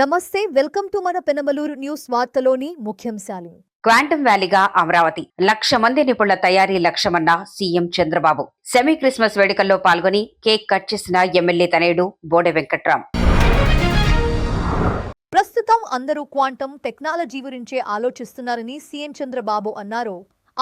నమస్తే, welcome to మన Penamaluru news వార్తలోని ముఖ్యాంశాలు. క్వాంటమ్ వ్యాలీగా అమరావతి 1,00,000 మంది నిపుణుల తయారీ లక్ష్యమన్న సీఎం చంద్రబాబు. సెమీ క్రిస్మస్ వేడుకల్లో పాల్గొని కేక్ కట్ చేసిన ఎమ్మెల్యే తనయుడు బోడె వెంకట్రాం. ప్రస్తుతం అందరూ క్వాంటమ్ టెక్నాలజీ గురించే ఆలోచిస్తున్నారని సీఎం చంద్రబాబు అన్నారు.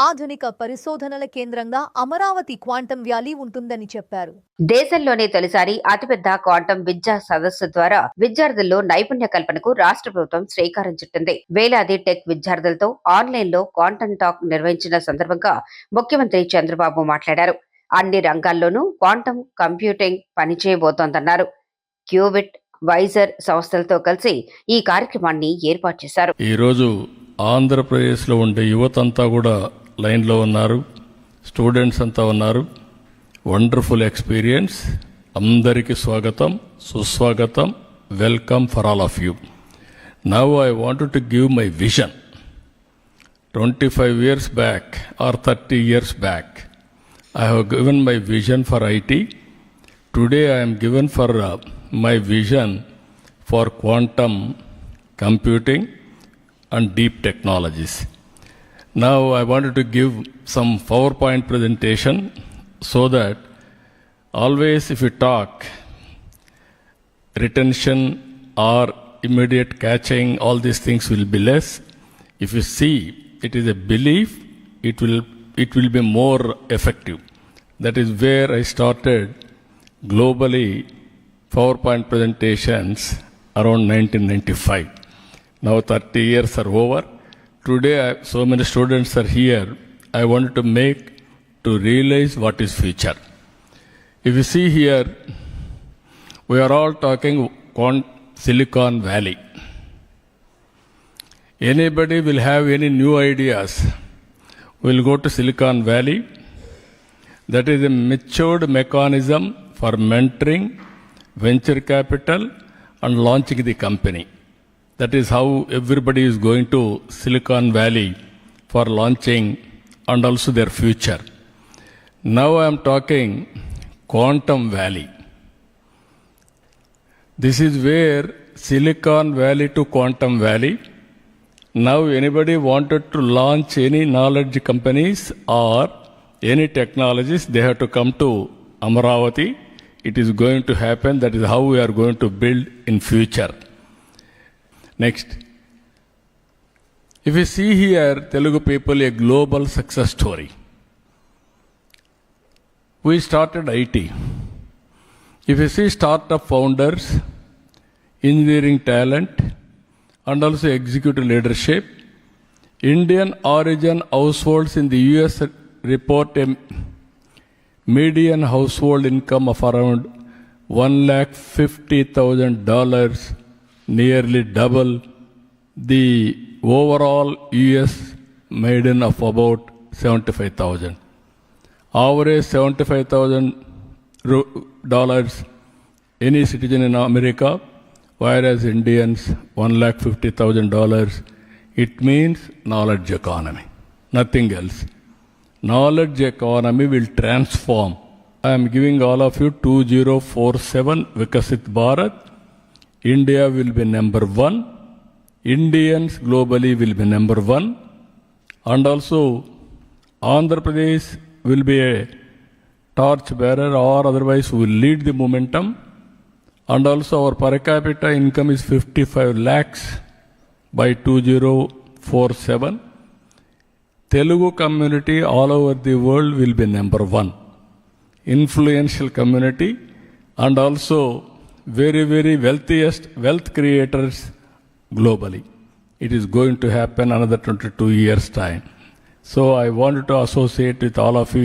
ఆధునిక పరిశోధనల కేంద్రంగా అమరావతి క్వాంటమ్ వ్యాలీ ఉంటుందని చెప్పారు. దేశంలోనే తొలిసారి అతిపెద్ద క్వాంటమ్ విద్యా సదస్సు ద్వారా విద్యార్థుల్లో నైపుణ్య కల్పనకు రాష్ట్ర ప్రభుత్వం శ్రీకారం చుట్టింది. వేలాది టెక్ విద్యార్థులతో ఆన్లైన్లో క్వాంటమ్ టాక్ నిర్వహించిన సందర్భంగా ముఖ్యమంత్రి చంద్రబాబు మాట్లాడారు. అన్ని రంగాల్లోనూ క్వాంటమ్ కంప్యూటింగ్ పనిచేయబోతోందన్నారు. క్యూబిట్, వైజర్ సంస్థలతో కలిసి ఈ కార్యక్రమాన్ని ఏర్పాటు చేశారు. ఈరోజు ఆంధ్రప్రదేశ్లో ఉండే యువతంతా కూడా లైన్లో ఉన్నారు, స్టూడెంట్స్ అంతా ఉన్నారు. Wonderful experience. అందరికీ స్వాగతం, సుస్వాగతం, welcome for all of you. Now I wanted to give my vision. 25 years back or 30 years back, I have given my vision for IT. Today I am given for my vision for quantum computing and deep technologies. Now I wanted to give some PowerPoint presentation so that always if you talk, retention or immediate catching, all these things will be less. If you see it is a belief, it will be more effective. That is where I started globally PowerPoint presentations around 1995. Now 30 years are over. Today so many students are here. I wanted to make to realize what is future. If you see here, we are all talking Silicon Valley. Anybody will have any new ideas, will go to Silicon Valley. That is a matured mechanism for mentoring, venture capital and launching the company. That is how everybody is going to Silicon Valley for launching and also their future. Now I am talking Quantum Valley. This is where Silicon Valley to Quantum Valley. Now anybody wanted to launch any knowledge companies or any technologies, they have to come to Amaravati. It is going to happen. That is how we are going to build in future. Next, if you see here, Telugu people, a global success story. We started IT. If you see startup founders, engineering talent, and also executive leadership, Indian origin households in the US report a median household income of around $150,000, nearly double the overall US maiden of about 75,000. Average $75,000 any citizen in America, whereas Indians $150,000. It means knowledge economy, nothing else. Knowledge economy will transform. I am giving all of you 2047 Vikasit Bharat. India will be number 1. Indians globally will be number 1. And also Andhra Pradesh will be a torch bearer, or otherwise will lead the momentum. And also our per capita income is 55 lakhs by 2047. Telugu community all over the world will be number 1. Influential community and also very, very wealthiest wealth creators globally. It is going to happen another 22 years' time. So I wanted to associate with all of you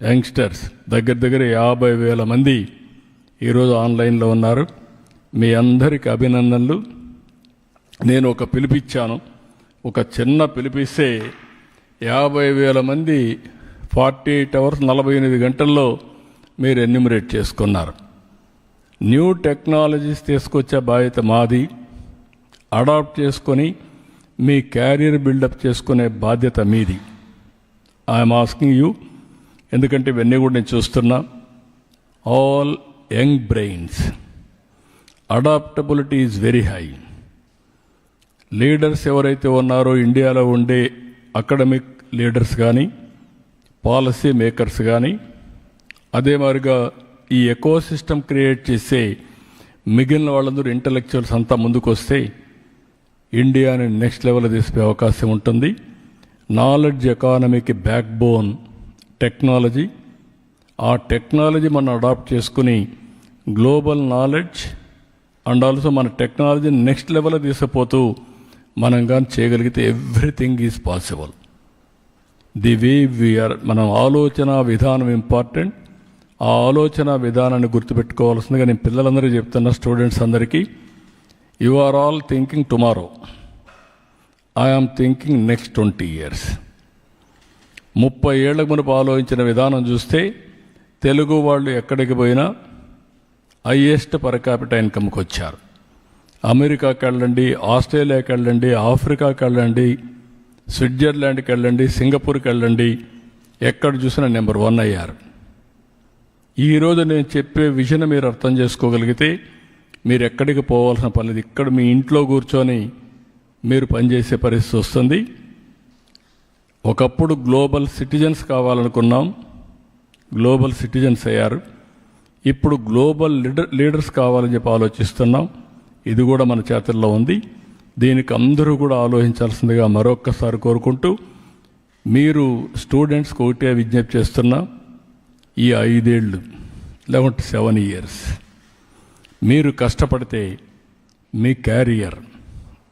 youngsters. దగ్గర 50,000 మంది ఈరోజు ఆన్లైన్లో ఉన్నారు. మీ అందరికి అభినందనలు. నేను ఒక పిలిపిచ్చాను, ఒక చిన్న పిలిపిస్తే 50,000 మంది 48 hours 48 గంటల్లో మీరు ఎన్యూమరేట్ చేసుకున్నారు. న్యూ టెక్నాలజీస్ తీసుకొచ్చే బాధ్యత మాది. అడాప్ట్ చేసుకొని మీ క్యారియర్ బిల్డప్ చేసుకునే బాధ్యత మీది. ఐఎమ్ ఆస్కింగ్ యూ, ఎందుకంటే ఇవన్నీ కూడా నేను చూస్తున్నా. All young brains, adaptability is very high. Leaders ఎవరైతే ఉన్నారో ఇండియాలో ఉండే అకాడమిక్ లీడర్స్ కానీ, పాలసీ మేకర్స్ కానీ, అదే మాదిరిగా ఈ ఎకో సిస్టమ్ క్రియేట్ చేసే మిగిలిన వాళ్ళందరూ ఇంటలెక్చువల్స్ అంతా ముందుకు వస్తే ఇండియాని నెక్స్ట్ లెవెల్ తీసుకునే అవకాశం ఉంటుంది. నాలెడ్జ్ ఎకానమీకి బ్యాక్ బోన్ టెక్నాలజీ. ఆ టెక్నాలజీ మనం అడాప్ట్ చేసుకుని గ్లోబల్ నాలెడ్జ్ అండ్ ఆల్సో మన టెక్నాలజీని నెక్స్ట్ లెవెల్ తీసుకుపోతూ మనం కానీ చేయగలిగితే everything is possible. The way we are, మనం ఆలోచన విధానం ఇంపార్టెంట్. ఆ ఆలోచన విధానాన్ని గుర్తుపెట్టుకోవాల్సిందిగా నేను పిల్లలందరికీ చెప్తున్న, స్టూడెంట్స్ అందరికీ, you are all thinking tomorrow, I am thinking next 20 years. 30 ఏళ్లకు మునుపు ఆలోచించిన విధానం చూస్తే తెలుగు వాళ్ళు ఎక్కడికి పోయినా హైయెస్ట్ పర్ క్యాపిటల్ ఇన్కమ్కి వచ్చారు. అమెరికాకి వెళ్ళండి, ఆస్ట్రేలియాకి వెళ్ళండి, ఆఫ్రికాకి వెళ్ళండి, స్విట్జర్లాండ్కి వెళ్ళండి, సింగపూర్కి వెళ్ళండి, ఎక్కడ చూసినా నెంబర్ 1 అయ్యారు. ఈరోజు నేను చెప్పే విజన్ మీరు అర్థం చేసుకోగలిగితే మీరు ఎక్కడికి పోవాల్సిన పని లేదు. ఇక్కడ మీ ఇంట్లో కూర్చొని మీరు పనిచేసే పరిస్థితి వస్తుంది. ఒకప్పుడు గ్లోబల్ సిటిజన్స్ కావాలనుకున్నాం, గ్లోబల్ సిటిజన్స్ అయ్యారు. ఇప్పుడు గ్లోబల్ లీడర్స్ కావాలని చెప్పి ఆలోచిస్తున్నాం. ఇది కూడా మన చేతుల్లో ఉంది. దీనికి అందరూ కూడా ఆలోచించాల్సిందిగా మరొక్కసారి కోరుకుంటూ, మీరు స్టూడెంట్స్కి ఒకటే విజ్ఞప్తి చేస్తున్నా, ఈ 5 ఏళ్ళు లేకుంటే 7 years మీరు కష్టపడితే మీ క్యారియర్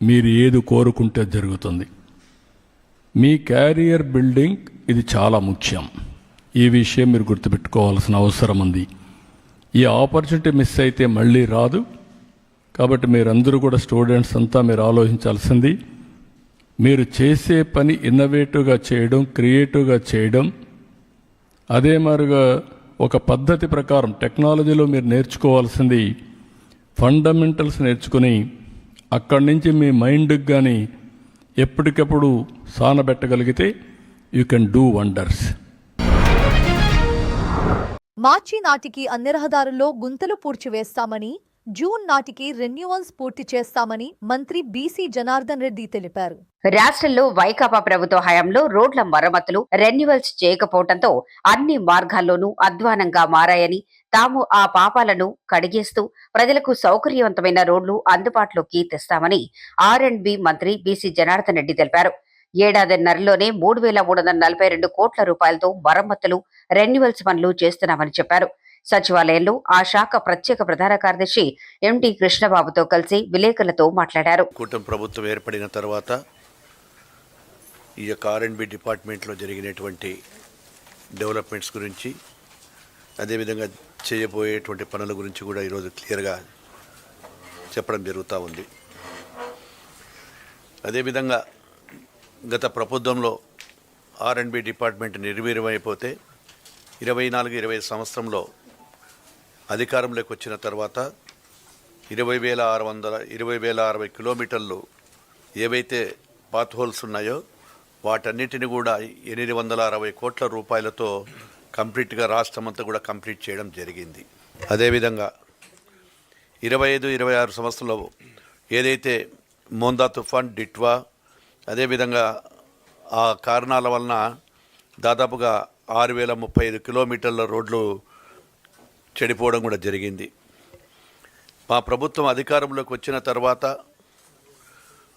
మీరు ఏది కోరుకుంటే జరుగుతుంది. మీ క్యారియర్ బిల్డింగ్ ఇది చాలా ముఖ్యం. ఈ విషయం మీరు గుర్తుపెట్టుకోవాల్సిన అవసరం ఉంది. ఈ ఆపర్చునిటీ మిస్ అయితే మళ్ళీ రాదు. కాబట్టి మీరందరూ కూడా స్టూడెంట్స్ అంతా మీరు ఆలోచించాల్సింది, మీరు చేసే పని ఇన్నోవేటివ్గా చేయడం, క్రియేటివ్గా చేయడం, అదే మాదిరిగా ఒక పద్ధతి ప్రకారం టెక్నాలజీలో మీరు నేర్చుకోవాల్సింది ఫండమెంటల్స్ నేర్చుకుని అక్కడి నుంచి మీ మైండ్కి కానీ ఎప్పటికప్పుడు సానబెట్టగలిగితే యూ కెన్ డూ వండర్స్. మార్చి నాటికి అన్ని రహదారుల్లో గుంతలు పూడ్చివేస్తామని, జూన్ నాటికి రెన్యువల్స్ పూర్తి చేస్తామని మంత్రి బీసీ జనార్దన్ రెడ్డి తెలిపారు. రాష్ట్రంలో వైకాపా ప్రభుత్వ హయాంలో రోడ్ల మరమ్మతులు, రెన్యువల్స్ చేయకపోవడంతో అన్ని మార్గాల్లోనూ అధ్వానంగా మారాయని, తాము ఆ పాపాలను కడిగేస్తూ ప్రజలకు సౌకర్యవంతమైన రోడ్లు అందుబాటులోకి తెస్తామని R&B మంత్రి బీసీ జనార్దన్ రెడ్డి తెలిపారు. ఏడాదిన్నరలోనే 3,342 కోట్ల రూపాయలతో మరమ్మతులు, రెన్యువల్స్ పనులు చేస్తున్నామని చెప్పారు. సచివాలయంలో ఆ శాఖ ప్రత్యేక ప్రధాన కార్యదర్శి ఎండి కృష్ణబాబుతో కలిసి విలేకరులతో మాట్లాడారు. కూటమి ప్రభుత్వం ఏర్పడిన తర్వాత ఈ యొక్క R&B డిపార్ట్మెంట్లో జరిగినటువంటి డెవలప్మెంట్స్ గురించి, అదేవిధంగా చేయబోయేటువంటి పనుల గురించి కూడా ఈరోజు క్లియర్గా చెప్పడం జరుగుతూ ఉంది. అదేవిధంగా గత ప్రభుత్వంలో R&B డిపార్ట్మెంట్ నిర్వీర్యమైపోతే 24-25 సంవత్సరంలో అధికారంలోకి వచ్చిన తర్వాత 20,60 కిలోమీటర్లు ఏవైతే పాత్ హోల్స్ ఉన్నాయో వాటన్నిటిని కూడా 860 కోట్ల రూపాయలతో కంప్లీట్గా రాష్ట్రం అంతా కూడా కంప్లీట్ చేయడం జరిగింది. అదేవిధంగా 25-26 సంవత్సరంలో ఏదైతే మోందా తుఫాన్, డిట్వా, అదేవిధంగా ఆ కారణాల వలన దాదాపుగా 6,035 కిలోమీటర్ల రోడ్లు చెడిపోవడం కూడా జరిగింది. మా ప్రభుత్వం అధికారంలోకి వచ్చిన తర్వాత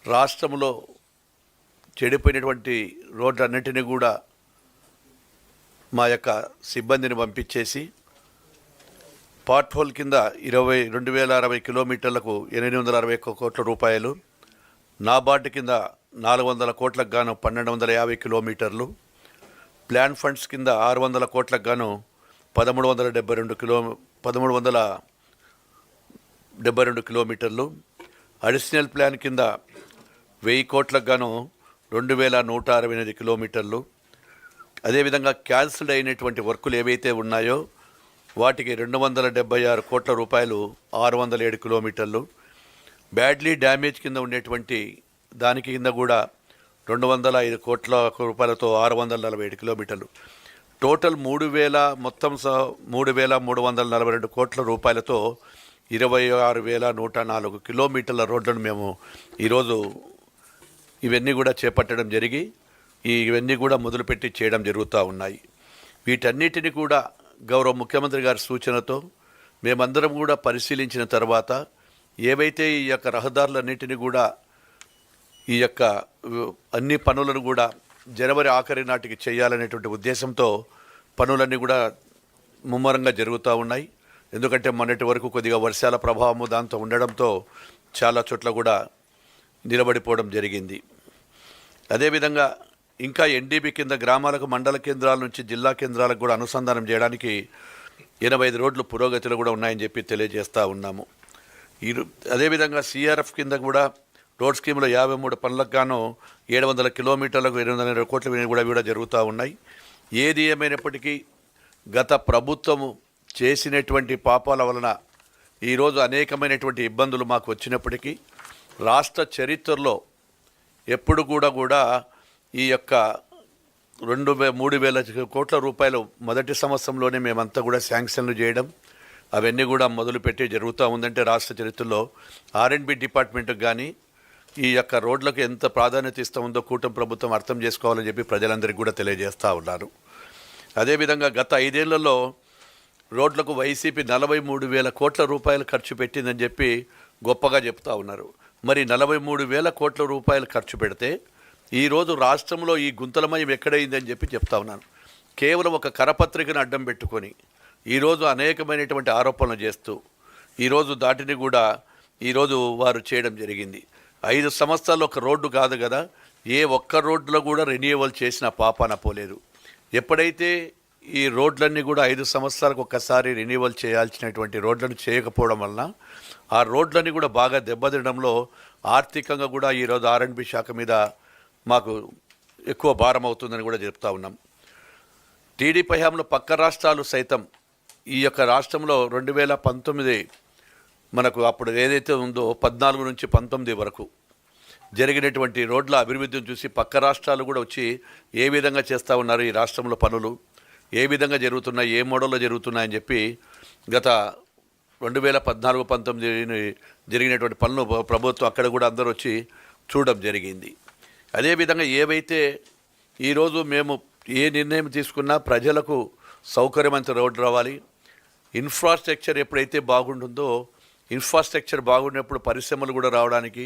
రాష్ట్రంలో చెడిపోయినటువంటి రోడ్లన్నింటినీ కూడా మా యొక్క సిబ్బందిని పంపించేసి పార్ట్ హోల్ కింద 2,060 కిలోమీటర్లకు 861 కోట్ల రూపాయలు, నాబార్డు కింద 400 కోట్లకు గాను 1,250 కిలోమీటర్లు, ప్లాన్ ఫండ్స్ కింద 600 కోట్లకు గాను 1,372 కిలోమీటర్లు, అడిషనల్ ప్లాన్ కింద 1000 కోట్లకు గాను 2,168 కిలోమీటర్లు, అదేవిధంగా క్యాన్సిల్డ్ అయినటువంటి వర్కులు ఏవైతే ఉన్నాయో వాటికి 276 కోట్ల రూపాయలు 607 కిలోమీటర్లు, బ్యాడ్లీ డ్యామేజ్ కింద ఉండేటువంటి దానికి కింద కూడా 205 కోట్ల రూపాయలతో 647 కిలోమీటర్లు, టోటల్ 3,342 కోట్ల రూపాయలతో 26,104 కిలోమీటర్ల రోడ్లను మేము ఈరోజు ఇవన్నీ కూడా చేపట్టడం జరిగి ఇవన్నీ కూడా మొదలుపెట్టి చేయడం జరుగుతూ ఉన్నాయి. వీటన్నిటిని కూడా గౌరవ ముఖ్యమంత్రి గారి సూచనతో మేమందరం కూడా పరిశీలించిన తర్వాత ఏవైతే ఈ యొక్క రహదారులన్నిటిని కూడా ఈ యొక్క అన్ని పనులను కూడా జనవరి ఆఖరి నాటికి చేయాలనేటువంటి ఉద్దేశంతో పనులన్నీ కూడా ముమ్మరంగా జరుగుతూ ఉన్నాయి. ఎందుకంటే మొన్నటి వరకు కొద్దిగా వర్షాల ప్రభావము దాంతో ఉండడంతో చాలా చోట్ల కూడా నిలబడిపోవడం జరిగింది. అదేవిధంగా ఇంకా ఎన్డీబీ కింద గ్రామాలకు మండల కేంద్రాల నుంచి జిల్లా కేంద్రాలకు కూడా అనుసంధానం చేయడానికి 85 రోడ్లు పురోగతిలో కూడా ఉన్నాయని చెప్పి తెలియజేస్తూ ఉన్నాము. అదేవిధంగా సిఆర్ఎఫ్ కింద కూడా రోడ్ స్కీమ్లో 53 పనులకు గాను 700 కిలోమీటర్లకు 820 కోట్ల కూడా జరుగుతూ ఉన్నాయి. ఏది ఏమైనప్పటికీ గత ప్రభుత్వము చేసినటువంటి పాపాల వలన ఈరోజు అనేకమైనటువంటి ఇబ్బందులు మాకు వచ్చినప్పటికీ రాష్ట్ర చరిత్రలో ఎప్పుడు కూడా ఈ యొక్క 3,000 కోట్ల రూపాయలు మొదటి సంవత్సరంలోనే మేమంతా కూడా శాంక్షన్లు చేయడం అవన్నీ కూడా మొదలుపెట్టి జరుగుతూ ఉందంటే రాష్ట్ర చరిత్రలో R&B డిపార్ట్మెంట్కి కానీ ఈ యొక్క రోడ్లకు ఎంత ప్రాధాన్యత ఇస్తూ ఉందో కూటమి ప్రభుత్వం అర్థం చేసుకోవాలని చెప్పి ప్రజలందరికీ కూడా తెలియజేస్తూ ఉన్నారు. అదేవిధంగా గత 5 ఏళ్లలో రోడ్లకు వైసీపీ 43,000 కోట్ల రూపాయలు ఖర్చు పెట్టిందని చెప్పి గొప్పగా చెప్తా ఉన్నారు. మరి 43,000 కోట్ల రూపాయలు ఖర్చు పెడితే ఈరోజు రాష్ట్రంలో ఈ గుంతలమయం ఎక్కడైందని చెప్పి చెప్తా ఉన్నాను. కేవలం ఒక కరపత్రికను అడ్డం పెట్టుకొని ఈరోజు అనేకమైనటువంటి ఆరోపణలు చేస్తూ ఈరోజు దాటిని కూడా ఈరోజు వారు చేయడం జరిగింది. 5 సంవత్సరాలు ఒక రోడ్డు కాదు కదా, ఏ ఒక్క రోడ్లో కూడా రెన్యూవల్ చేసిన పాపాన పోలేదు. ఎప్పుడైతే ఈ రోడ్లన్నీ కూడా 5 సంవత్సరాలకు ఒక్కసారి రెన్యూవల్ చేయాల్సినటువంటి రోడ్లను చేయకపోవడం వలన ఆ రోడ్లన్నీ కూడా బాగా దెబ్బతినడంలో ఆర్థికంగా కూడా ఈరోజు R&B శాఖ మీద మాకు ఎక్కువ భారం అవుతుందని కూడా చెప్తా ఉన్నాం. టీడీపీ హయాంలో పక్క రాష్ట్రాలు సైతం ఈ యొక్క రాష్ట్రంలో 2019 మనకు అప్పుడు ఏదైతే ఉందో 14 నుంచి 19 వరకు జరిగినటువంటి రోడ్ల అభివృద్ధిని చూసి పక్క రాష్ట్రాలు కూడా వచ్చి ఏ విధంగా చేస్తూ ఉన్నారు, ఈ రాష్ట్రంలో పనులు ఏ విధంగా జరుగుతున్నాయి, ఏ మోడల్లో జరుగుతున్నాయని చెప్పి గత 2014-19 జరిగినటువంటి పనులు ప్రభుత్వం అక్కడ కూడా అందరూ వచ్చి చూడడం జరిగింది. అదేవిధంగా ఏవైతే ఈరోజు మేము ఏ నిర్ణయం తీసుకున్నా ప్రజలకు సౌకర్యవంత రోడ్డు రావాలి, ఇన్ఫ్రాస్ట్రక్చర్ ఎప్పుడైతే బాగుంటుందో ఇన్ఫ్రాస్ట్రక్చర్ బాగున్నప్పుడు పరిశ్రమలు కూడా రావడానికి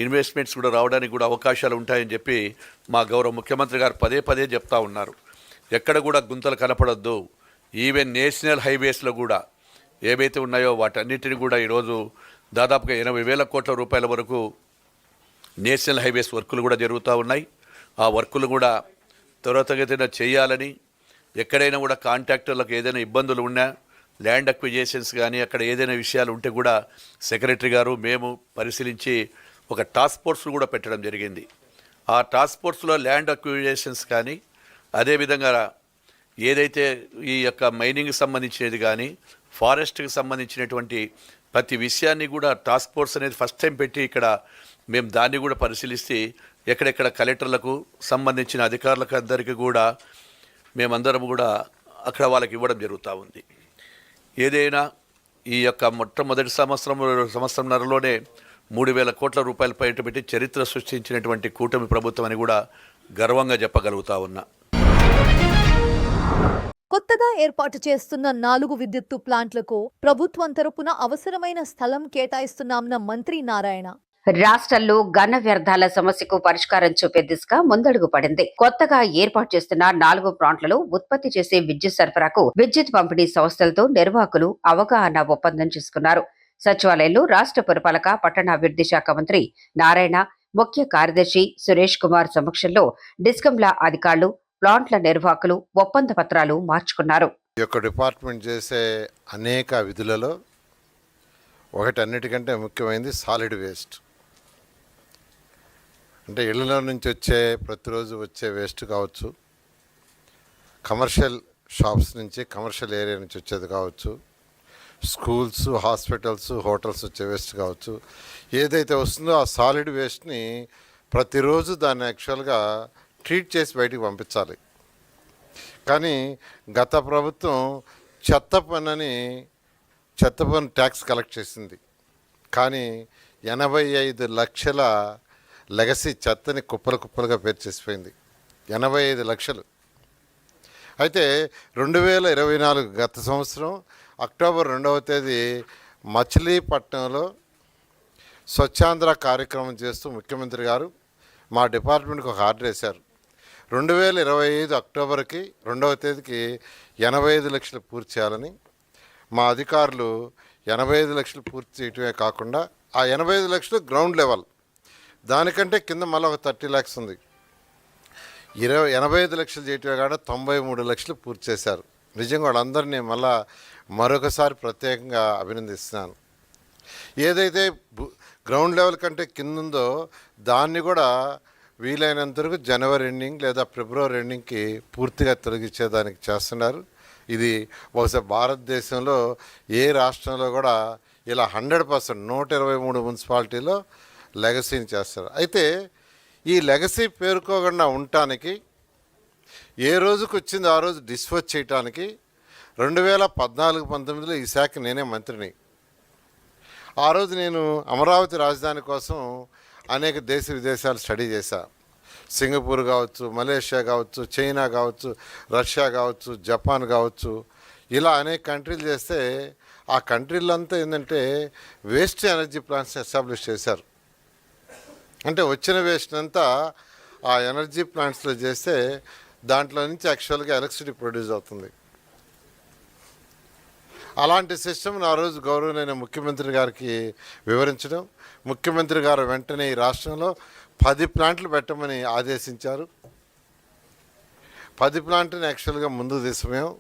ఇన్వెస్ట్మెంట్స్ కూడా రావడానికి కూడా అవకాశాలు ఉంటాయని చెప్పి మా గౌరవ ముఖ్యమంత్రి గారు పదే చెప్తా ఉన్నారు. ఎక్కడ కూడా గుంతలు కనపడొద్దు, ఈవెన్ నేషనల్ హైవేస్లో కూడా ఏవైతే ఉన్నాయో వాటన్నిటిని కూడా ఈరోజు దాదాపుగా 80,000 కోట్ల రూపాయల వరకు నేషనల్ హైవేస్ వర్కులు కూడా జరుగుతూ ఉన్నాయి. ఆ వర్కులు కూడా త్వరితగతిన చేయాలని, ఎక్కడైనా కూడా కాంట్రాక్టర్లకు ఏదైనా ఇబ్బందులు ఉన్నా ల్యాండ్ అక్విజేషన్స్ కానీ అక్కడ ఏదైనా విషయాలు ఉంటే కూడా సెక్రటరీ గారు మేము పరిశీలించి ఒక టాస్క్ ఫోర్స్ కూడా పెట్టడం జరిగింది. ఆ టాస్క్ ఫోర్స్లో ల్యాండ్ అక్విజేషన్స్ కానీ అదేవిధంగా ఏదైతే ఈ యొక్క మైనింగ్కి సంబంధించినది కానీ ఫారెస్ట్కి సంబంధించినటువంటి ప్రతి విషయాన్ని కూడా టాస్క్ ఫోర్స్ అనేది ఫస్ట్ టైం పెట్టి ఇక్కడ మేము దాన్ని కూడా పరిశీలిస్తే ఎక్కడెక్కడ కలెక్టర్లకు సంబంధించిన అధికారులకు అందరికీ కూడా మేమందరం కూడా అక్కడ వాళ్ళకి ఇవ్వడం జరుగుతూ ఉంది. ఏదైనా ఈ యొక్క మొట్టమొదటి సంవత్సరంన్నరలోనే 3,000 కోట్ల రూపాయలు బయట పెట్టి చరిత్ర సృష్టించినటువంటి కూటమి ప్రభుత్వం అని కూడా గర్వంగా చెప్పగలుగుతా ఉన్నా. కొత్తగా ఏర్పాటు చేస్తున్న 4 విద్యుత్తు ప్లాంట్లకు ప్రభుత్వం తరపున అవసరమైన స్థలం కేటాయిస్తున్నామన్న మంత్రి నారాయణ. రాష్ట్రంలో ఘన వ్యర్థాల సమస్యకు పరిష్కారం చూపే దిశగా ముందడుగు పడింది. కొత్తగా ఏర్పాటు చేస్తున్న 4 ప్లాంట్లలో ఉత్పత్తి చేసే విద్యుత్ సరఫరాకు విద్యుత్ పంపిణీ సంస్థలతో నిర్వాహకులు అవగాహన ఒప్పందం చేసుకున్నారు. సచివాలయంలో రాష్ట్ర పురపాలక పట్టణాభివృద్ధి శాఖ మంత్రి నారాయణ, ముఖ్య కార్యదర్శి సురేష్ కుమార్ సమక్షంలో డిస్కంల అధికారులు, ప్లాంట్ల నిర్వాహకులు ఒప్పంద పత్రాలు మార్చుకున్నారు. ఈ యొక్క డిపార్ట్మెంట్ చేసే అనేక విధులలో అన్నిటికంటే ముఖ్యమైనది సాలిడ్ వేస్ట్. అంటే ఇళ్లలో నుంచి వచ్చే ప్రతిరోజు వచ్చే వేస్ట్ కావచ్చు, కమర్షియల్ షాప్స్ నుంచి కమర్షియల్ ఏరియా నుంచి వచ్చేది కావచ్చు, స్కూల్స్, హాస్పిటల్స్, హోటల్స్ వచ్చే వేస్ట్ కావచ్చు, ఏదైతే వస్తుందో ఆ సాలిడ్ వేస్ట్ని ప్రతిరోజు దాన్ని యాక్చువల్గా ట్రీట్ చేసి బయటికి పంపించాలి. కానీ గత ప్రభుత్వం చెత్త పనని చెత్త పన్ను ట్యాక్స్ కలెక్ట్ చేసింది. కానీ 85 లక్షల లెగసీ చెత్తని కుప్పలుగా పేర్చేసిపోయింది. 85 లక్షలు. అయితే 2024 గత సంవత్సరం అక్టోబర్ 2వ తేదీ మచిలీపట్నంలో స్వచ్ఛాంధ్ర కార్యక్రమం చేస్తూ ముఖ్యమంత్రి గారు మా డిపార్ట్మెంట్కి ఒక ఆర్డర్ వేశారు. 2025 అక్టోబర్కి 2వ తేదీకి 85 లక్షలు పూర్తి చేయాలని. మా అధికారులు 85 లక్షలు పూర్తి చేయటమే కాకుండా ఆ 85 లక్షలు గ్రౌండ్ లెవెల్, దానికంటే కింద మళ్ళీ ఒక 30 lakhs ఉంది. 85 లక్షలు చేయటమే కాకుండా 93 లక్షలు పూర్తి చేశారు. నిజంగా వాళ్ళందరినీ మళ్ళా మరొకసారి ప్రత్యేకంగా అభినందిస్తున్నాను. ఏదైతే గ్రౌండ్ లెవెల్ కంటే కింద ఉందో దాన్ని కూడా వీలైనంత వరకు జనవరి ఎండింగ్ లేదా ఫిబ్రవరి ఎండింగ్కి పూర్తిగా తొలగించేదానికి చేస్తున్నారు. ఇది బహుశా భారతదేశంలో ఏ రాష్ట్రంలో కూడా ఇలా 100% 123 మున్సిపాలిటీలో లెగసీని చేస్తారు. అయితే ఈ లెగసీ పేరుకోకుండా ఉండటానికి ఏ రోజుకు వచ్చిందో ఆ రోజు డిస్పోజ్ చేయటానికి 2014-19లో ఈ శాఖ నేనే మంత్రిని. ఆ రోజు నేను అమరావతి రాజధాని కోసం అనేక దేశ విదేశాలు స్టడీ చేశా. సింగపూర్ కావచ్చు, మలేషియా కావచ్చు, చైనా కావచ్చు, రష్యా కావచ్చు, జపాన్ కావచ్చు, ఇలా అనేక కంట్రీలు చేస్తే ఆ కంట్రీలంతా ఏంటంటే వేస్ట్ ఎనర్జీ ప్లాంట్స్ ఎస్టాబ్లిష్ చేశారు. అంటే వచ్చిన వేస్ట్ అంతా ఆ ఎనర్జీ ప్లాంట్స్లో చేస్తే దాంట్లో నుంచి యాక్చువల్గా ఎలక్ట్రిసిటీ ప్రొడ్యూస్ అవుతుంది. అలాంటి సిస్టమ్ని ఆ రోజు గౌరవనీయ ముఖ్యమంత్రి గారికి వివరించడం, ముఖ్యమంత్రి గారు వెంటనే ఈ రాష్ట్రంలో 10 ప్లాంట్లు పెట్టమని ఆదేశించారు. 10 ప్లాంట్ని యాక్చువల్గా ముందు తీసుకున్నాం.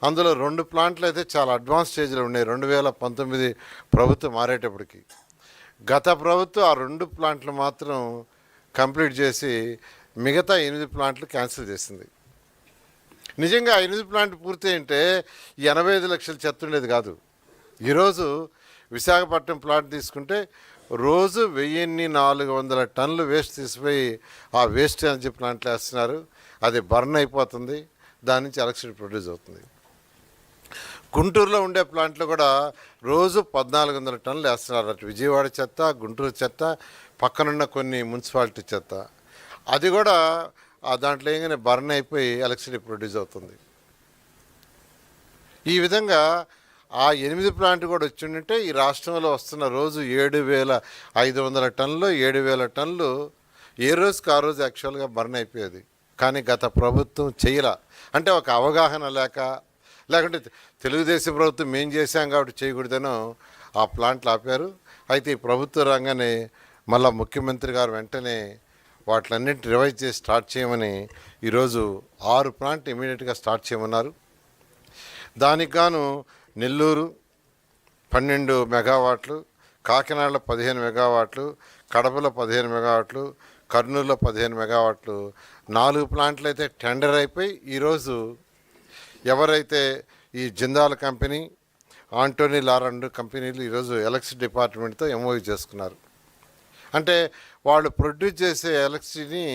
అందులో 2 ప్లాంట్లు అయితే చాలా అడ్వాన్స్ స్టేజ్లో ఉన్నాయి 2019 ప్రభుత్వం మారేటప్పటికి. గత ప్రభుత్వం ఆ 2 ప్లాంట్లు మాత్రం కంప్లీట్ చేసి మిగతా 8 ప్లాంట్లు క్యాన్సిల్ చేసింది. నిజంగా 8 ప్లాంట్లు పూర్తి అంటే 85 లక్షల చెత్త ఉండేది కాదు. ఈరోజు విశాఖపట్నం ప్లాంట్ తీసుకుంటే రోజు 1400 టన్నులు వేస్ట్ తీసిపోయి ఆ వేస్ట్ ఎనర్జీ ప్లాంట్లు వేస్తున్నారు. అది బర్న్ అయిపోతుంది, దాని నుంచి ఎలక్ట్రిసిటీ ప్రొడ్యూస్ అవుతుంది. గుంటూరులో ఉండే ప్లాంట్లో కూడా రోజు 1400 టన్నులు వేస్తున్నారు. అటు విజయవాడ చెత్త, గుంటూరు చెత్త, పక్కనున్న కొన్ని మున్సిపాలిటీ చెత్త. అది కూడా దాంట్లో ఏంగానే బర్న్ అయిపోయి ఎలక్ట్రిసిటీ ప్రొడ్యూస్ అవుతుంది. ఈ విధంగా ఆ 8 ప్లాంట్ కూడా వచ్చిందంటే ఈ రాష్ట్రంలో వస్తున్న రోజు 7500 టన్నులు, 7000 టన్నులు ఏ రోజుకి ఆ రోజు యాక్చువల్గా బర్న్ అయిపోయేది. కానీ గత ప్రభుత్వం చేయలా. అంటే ఒక అవగాహన లేకుంటే తెలుగుదేశం ప్రభుత్వం మేం చేశాం కాబట్టి చేయకూడదనో ఆ ప్లాంట్లు ఆపారు. అయితే ఈ ప్రభుత్వ రంగానే మళ్ళా ముఖ్యమంత్రి గారు వెంటనే వాటిలన్నింటినీ రివైజ్ చేసి స్టార్ట్ చేయమని ఈరోజు 6 ప్లాంట్ ఇమీడియట్గా స్టార్ట్ చేయమన్నారు. దానికి గాను నెల్లూరు 12 మెగావాట్లు, కాకినాడలో 15 మెగావాట్లు, కడపలో 15 మెగావాట్లు, కర్నూలులో 15 మెగావాట్లు, 4 ప్లాంట్లు అయితే టెండర్ అయిపోయి ఈరోజు ఎవరైతే ఈ జిందాల్ కంపెనీ, ఆంటోనీ లా 2 కంపెనీలు ఈరోజు ఎలక్ట్రిసిటీ డిపార్ట్మెంట్తో ఎంఓయూ చేసుకున్నారు. అంటే వాళ్ళు ప్రొడ్యూస్ చేసే ఎలక్ట్రిసిటీని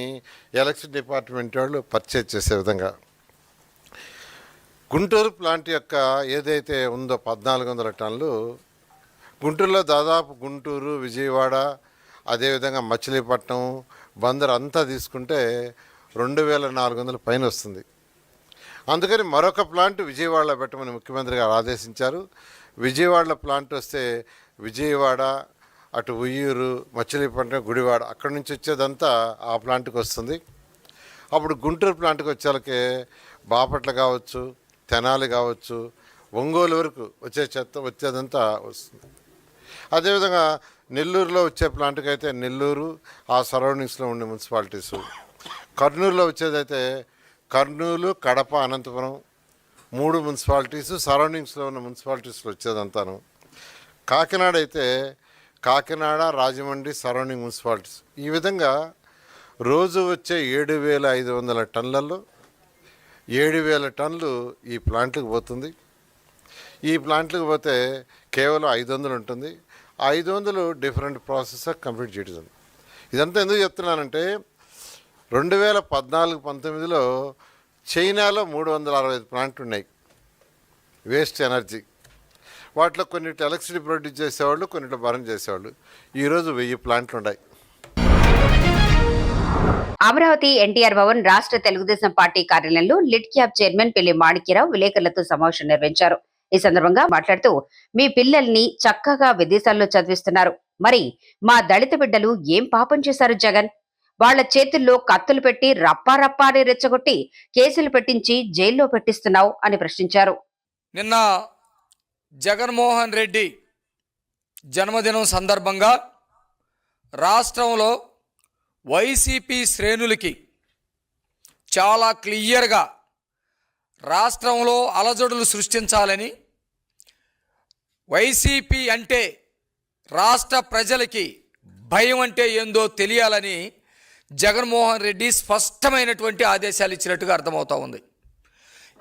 ఎలక్ట్రిసిటీ డిపార్ట్మెంట్ వాళ్ళు పర్చేజ్ చేసే విధంగా. గుంటూరు ప్లాంట్ యొక్క ఏదైతే ఉందో 1400 టన్నులు, గుంటూరులో దాదాపు గుంటూరు, విజయవాడ, అదేవిధంగా మచిలీపట్నం, బందర్ అంతా తీసుకుంటే 2400 పైన వస్తుంది. అందుకని మరొక ప్లాంట్ విజయవాడలో పెట్టమని ముఖ్యమంత్రి గారు ఆదేశించారు. విజయవాడలో ప్లాంట్ వస్తే విజయవాడ, అటు ఉయ్యూరు, మచిలీపట్నం, గుడివాడ అక్కడి నుంచి వచ్చేదంతా ఆ ప్లాంట్కి వస్తుంది. అప్పుడు గుంటూరు ప్లాంట్కి వచ్చేళ్ళకే బాపట్ల కావచ్చు, తెనాలి కావచ్చు, ఒంగోలు వరకు వచ్చేదంతా వస్తుంది. అదేవిధంగా నెల్లూరులో వచ్చే ప్లాంట్కి అయితే నెల్లూరు, ఆ సరౌండింగ్స్లో ఉండే మున్సిపాలిటీసు. కర్నూలులో వచ్చేదైతే కర్నూలు, కడప, అనంతపురం 3 మున్సిపాలిటీసు, సరౌండింగ్స్లో ఉన్న మున్సిపాలిటీస్లో వచ్చేదంతాను. కాకినాడ అయితే కాకినాడ, రాజమండ్రి, సరౌండింగ్ మున్సిపాలిటీస్. ఈ విధంగా రోజు వచ్చే 7500 టన్నులలో 7000 టన్నులు ఈ ప్లాంట్లకు పోతుంది. ఈ ప్లాంట్లకు పోతే కేవలం 500 ఉంటుంది. 500 డిఫరెంట్ ప్రాసెస్ కంప్లీట్ చేయడం. ఇదంతా ఎందుకు చెప్తున్నానంటే 2014-19లో చైనాలో 365 ప్లాంట్లు ఉన్నాయి వేస్ట్ ఎనర్జీ. వాటిలో కొన్నిటి ఎలక్ట్రిసిటీ ప్రొడ్యూస్ చేసేవాళ్ళు, కొన్నిటి బర్న్ చేసేవాళ్ళు. ఈరోజు 1000 ప్లాంట్లు ఉన్నాయి. అమరావతి ఎన్టీఆర్ భవన్ రాష్ట్ర తెలుగుదేశం పార్టీ కార్యాలయంలో లిడ్ క్యాబ్ చైర్మన్ పెళ్లి మాణిక్యరావు విలేకరులతో సమావేశం నిర్వహించారు. ఈ సందర్భంగా మాట్లాడుతూ, మీ పిల్లల్ని చక్కగా విదేశాల్లో చదివిస్తున్నారు, మరి మా దళిత బిడ్డలు ఏం పాపం చేశారు జగన్? వాళ్ల చేతుల్లో కత్తులు పెట్టి రప్పారప్పా అని రెచ్చగొట్టి కేసులు పెట్టించి జైల్లో పెట్టిస్తున్నావు అని ప్రశ్నించారు. నిన్న జగన్మోహన్ రెడ్డి జన్మదినం సందర్భంగా రాష్ట్రంలో వైసీపీ శ్రేణులకి చాలా క్లియర్గా రాష్ట్రంలో అలజడులు సృష్టించాలని, వైసీపీ అంటే రాష్ట్ర ప్రజలకి భయం అంటే ఏందో తెలియాలని జగన్మోహన్ రెడ్డి స్పష్టమైనటువంటి ఆదేశాలు ఇచ్చినట్టుగా అర్థమవుతా ఉంది.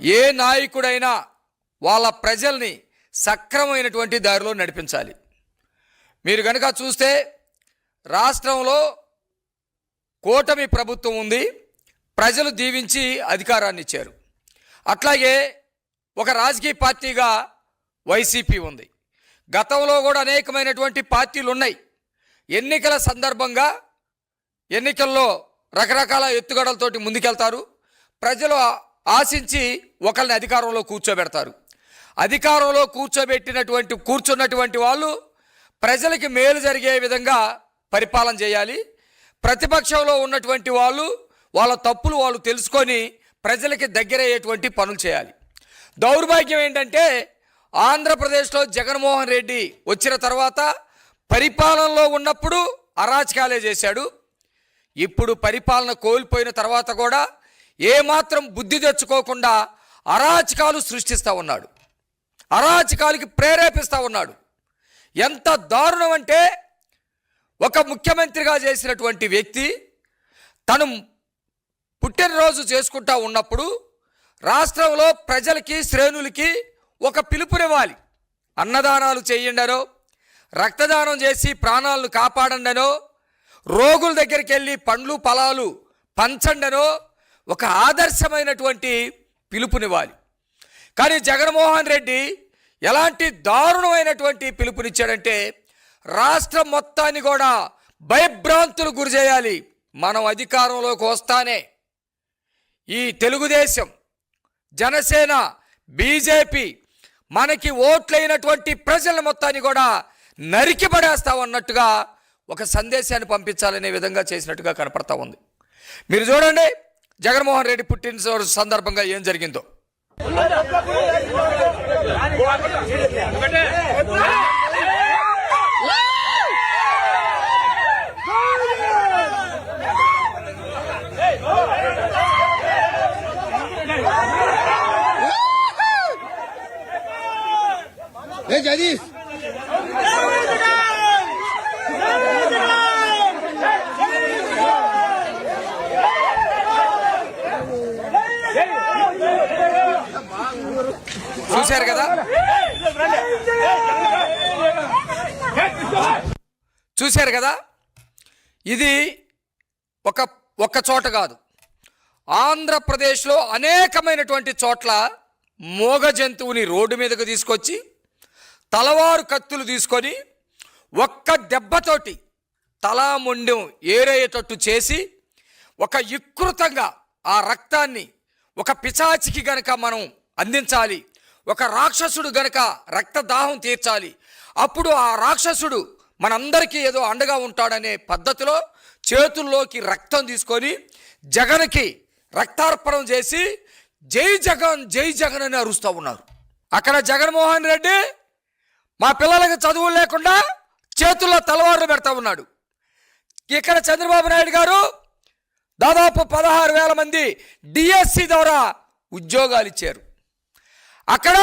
ఏ నాయకుడైనా వాళ్ళ ప్రజల్ని సక్రమమైనటువంటి దారిలో నడిపించాలి. మీరు కనుక చూస్తే రాష్ట్రంలో కూటమి ప్రభుత్వం ఉంది, ప్రజలు దీవించి అధికారాన్ని ఇచ్చారు. అట్లాగే ఒక రాజకీయ పార్టీగా వైసీపీ ఉంది. గతంలో కూడా అనేకమైనటువంటి పార్టీలు ఉన్నాయి. ఎన్నికల సందర్భంగా ఎన్నికల్లో రకరకాల ఎత్తుగడలతోటి ముందుకెళ్తారు. ప్రజలు ఆశించి ఒకరిని అధికారంలో కూర్చోబెడతారు. అధికారంలో కూర్చున్నటువంటి వాళ్ళు ప్రజలకి మేలు జరిగే విధంగా పరిపాలన చేయాలి. ప్రతిపక్షంలో ఉన్నటువంటి వాళ్ళు వాళ్ళ తప్పులు వాళ్ళు తెలుసుకొని ప్రజలకి దగ్గరయ్యేటువంటి పనులు చేయాలి. దౌర్భాగ్యం ఏంటంటే ఆంధ్రప్రదేశ్లో జగన్మోహన్ రెడ్డి వచ్చిన తర్వాత పరిపాలనలో ఉన్నప్పుడు అరాచకాలే చేశాడు. ఇప్పుడు పరిపాలన కోల్పోయిన తర్వాత కూడా ఏమాత్రం బుద్ధి తెచ్చుకోకుండా అరాచకాలు సృష్టిస్తూ ఉన్నాడు, అరాచకాలకి ప్రేరేపిస్తూ ఉన్నాడు. ఎంత దారుణం అంటే, ఒక ముఖ్యమంత్రిగా చేసినటువంటి వ్యక్తి తను పుట్టినరోజు చేసుకుంటా ఉన్నప్పుడు రాష్ట్రంలో ప్రజలకి శ్రేణులకి ఒక పిలుపునివ్వాలి. అన్నదానాలు చేయండనో, రక్తదానం చేసి ప్రాణాలను కాపాడండనో, రోగుల దగ్గరికి వెళ్ళి పండ్లు ఫలాలు పంచండనో ఒక ఆదర్శమైనటువంటి పిలుపునివ్వాలి. కానీ జగన్మోహన్ రెడ్డి ఎలాంటి దారుణమైనటువంటి పిలుపునిచ్చాడంటే, రాష్ట్రం మొత్తాన్ని కూడా భయభ్రాంతులు గురి చేయాలి. మనం అధికారంలోకి వస్తానే ఈ తెలుగుదేశం, జనసేన, బీజేపీ మనకి ఓట్లైనటువంటి ప్రజల మొత్తాన్ని కూడా నరికి పడేస్తామన్నట్టుగా ఒక సందేశాన్ని పంపించాలనే విధంగా చేసినట్టుగా కనపడతా ఉంది. మీరు చూడండి జగన్మోహన్ రెడ్డి పుట్టినరోజు సందర్భంగా ఏం జరిగిందో. చూశారు కదా, చూశారు కదా, ఇది ఒక్క చోట కాదు, ఆంధ్రప్రదేశ్లో అనేకమైనటువంటి చోట్ల మోగ జంతువుని రోడ్డు మీదకు తీసుకొచ్చి తలవారు కత్తులు తీసుకొని ఒక్క దెబ్బతోటి తలా మొండెం ఏరేటట్టు చేసి ఒక వికృతంగా ఆ రక్తాన్ని ఒక పిశాచికి గనక మనం అందించాలి, ఒక రాక్షసుడు గనక రక్తదాహం తీర్చాలి, అప్పుడు ఆ రాక్షసుడు మనందరికీ ఏదో అండగా ఉంటాడనే పద్ధతిలో చేతుల్లోకి రక్తం తీసుకొని జగన్కి రక్తార్పణం చేసి జై జగన్ జై జగన్ అని అరుస్తూ ఉన్నారు. అక్కడ జగన్మోహన్ రెడ్డి మా పిల్లలకి చదువులు లేకుండా చేతుల్లో తలవార్లు పెడతా ఉన్నాడు. ఇక్కడ చంద్రబాబు నాయుడు గారు దాదాపు 16,000 మంది డిఎస్సి ద్వారా ఉద్యోగాలు ఇచ్చారు. అక్కడ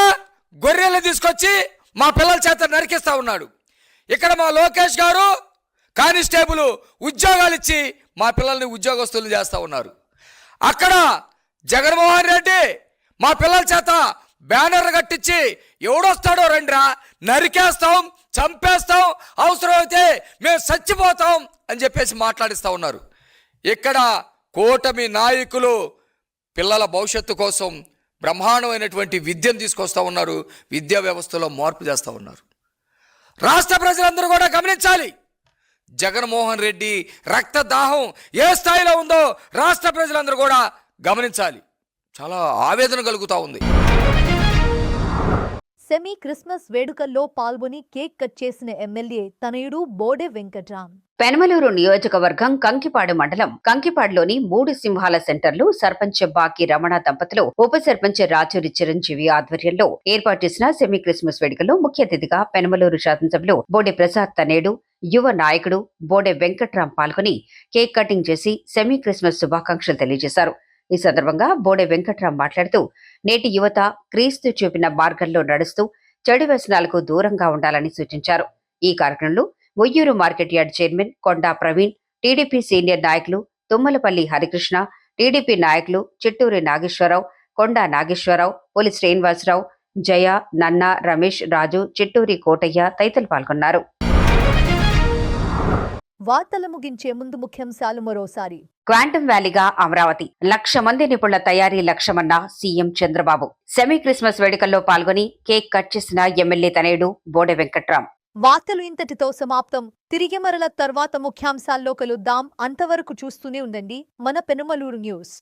గొర్రెలు తీసుకొచ్చి మా పిల్లల చేత నరికిస్తూ ఉన్నాడు. ఇక్కడ మా లోకేష్ గారు కానిస్టేబుల్ ఉద్యోగాలు ఇచ్చి మా పిల్లల్ని ఉద్యోగస్తులు చేస్తూ ఉన్నారు. అక్కడ జగన్మోహన్ రెడ్డి మా పిల్లల చేత బ్యానర్లు కట్టించి ఎవడొస్తాడో రండిరా, నరికేస్తాం, చంపేస్తాం, అవసరమైతే మేము చచ్చిపోతాం అని చెప్పేసి మాట్లాడిస్తూ ఉన్నారు. ఇక్కడ కూటమి నాయకులు పిల్లల భవిష్యత్తు కోసం బ్రహ్మాండమైనటువంటి విద్యను తీసుకొస్తా ఉన్నారు, విద్యా వ్యవస్థలో మార్పు చేస్తూ ఉన్నారు. రాష్ట్ర ప్రజలందరూ కూడా గమనించాలి, జగన్మోహన్ రెడ్డి రక్తదాహం ఏ స్థాయిలో ఉందో రాష్ట్ర ప్రజలందరూ కూడా గమనించాలి. చాలా ఆవేదన కలుగుతూ ఉంది. సెమీ క్రిస్మస్ వేడుకల్లో పాల్గొని కేక్ కట్ చేసిన ఎమ్మెల్యే తనయుడు బోడే వెంకట్రామ్. పెనమలూరు నియోజకవర్గం కంకిపాడు మండలం కంకిపాడులోని 3 సింహాల సెంటర్లు సర్పంచ్ బాకి రమణ దంపతులు, ఉప సర్పంచ్ రాచూరి చిరంజీవి ఆధ్వర్యంలో ఏర్పాటు చేసిన సెమీ క్రిస్మస్ వేడుకల్లో ముఖ్య అతిథిగా పెనమలూరు శాసనసభ్యులు బోడే ప్రసాద్ తనేడు, యువ నాయకుడు బోడే వెంకట్రామ్ పాల్గొని కేక్ కటింగ్ చేసి సెమీ క్రిస్మస్ శుభాకాంక్షలు తెలియజేశారు. ఈ సందర్భంగా బోడే వెంకట్రామ్ మాట్లాడుతూ, నేటి యువత క్రీస్తు చూపిన మార్గంలో నడుస్తూ చెడు వ్యసనాలకు దూరంగా ఉండాలని సూచించారు. ఈ కార్యక్రమంలో మొయ్యూరు మార్కెట్ యార్డ్ చైర్మన్ కొండా ప్రవీణ్, టీడీపీ సీనియర్ నాయకులు తుమ్మలపల్లి హరికృష్ణ, టీడీపీ నాయకులు చిట్టూరి నాగేశ్వరరావు, కొండా నాగేశ్వరరావు, పోలి శ్రీనివాసరావు, జయ, నన్న, రమేష్, రాజు, చిట్టూరి కోటయ్య తదితరులు పాల్గొన్నారు. వార్తలు ముగించే ముందు ముఖ్యాంశాలు మరోసారి. క్వాంటమ్ వ్యాలీగా అమరావతి, 1,00,000 మంది నిపుణుల తయారీ లక్ష్యమన్న సీఎం చంద్రబాబు. సెమీ క్రిస్మస్ వేడుకల్లో పాల్గొని కేక్ కట్ చేసిన ఎమ్మెల్యే తనయుడు బోడే వెంకట్రామ్. వార్తలు ఇంతటితో సమాప్తం. తిరిగి మరల తర్వాత ముఖ్యాంశాల్లో కలుద్దాం. అంతవరకు చూస్తూనే ఉండండి మన పెనుమలూరు న్యూస్.